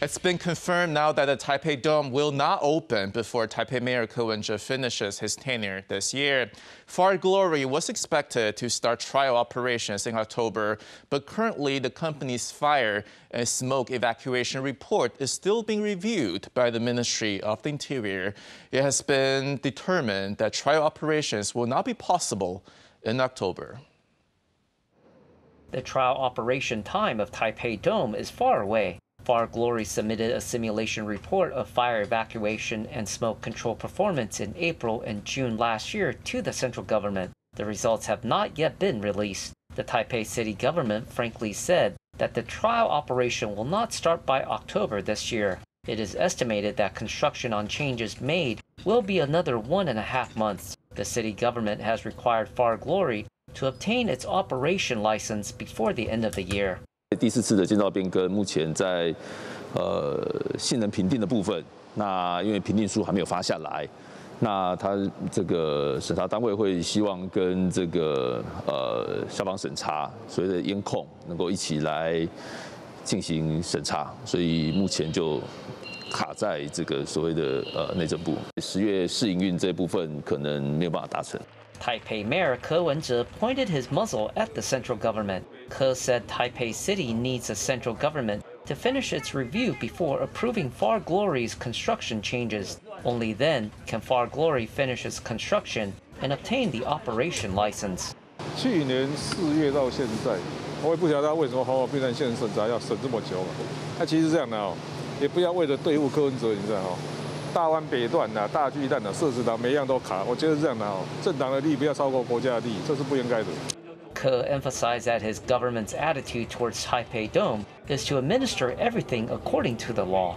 It's been confirmed now that the Taipei Dome will not open before Taipei Mayor Ko Wen-je finishes his tenure this year. Far Glory was expected to start trial operations in October, but currently the company's fire and smoke evacuation report is still being reviewed by the Ministry of the Interior. It has been determined that trial operations will not be possible in October. The trial operation time of Taipei Dome is far away. Far Glory submitted a simulation report of fire evacuation and smoke control performance in April and June last year to the central government. The results have not yet been released. The Taipei city government frankly said that the trial operation will not start by October this year. It is estimated that construction on changes made will be another 1.5 months. The city government has required Far Glory to obtain its operation license before the end of the year. 第4次的建造变更，目前在性能评定的部分，那因为评定书还没有发下来，那他这个审查单位会希望跟这个消防审查，所谓的烟控能够一起来进行审查，所以目前就卡在这个所谓的内政部10月试营运这部分可能没有办法达成。 Taipei Mayor Ko Wen-je pointed his muzzle at the central government. Ko said Taipei City needs a central government to finish its review before approving Far Glory's construction changes. Only then can Far Glory finish its construction and obtain the operation license. 去年4月到现在，我也不晓得他为什么环保避难线审查要审这么久。那其实这样的哦，也不要为了对付柯文哲，你知道哦。 大湾北段呐、大巨蛋呐、社子岛每样都卡，我觉得是这样的哦。政党的利不要超过国家的利，这是不应该的。Ko emphasized that his government's attitude towards Taipei Dome is to administer everything according to the law.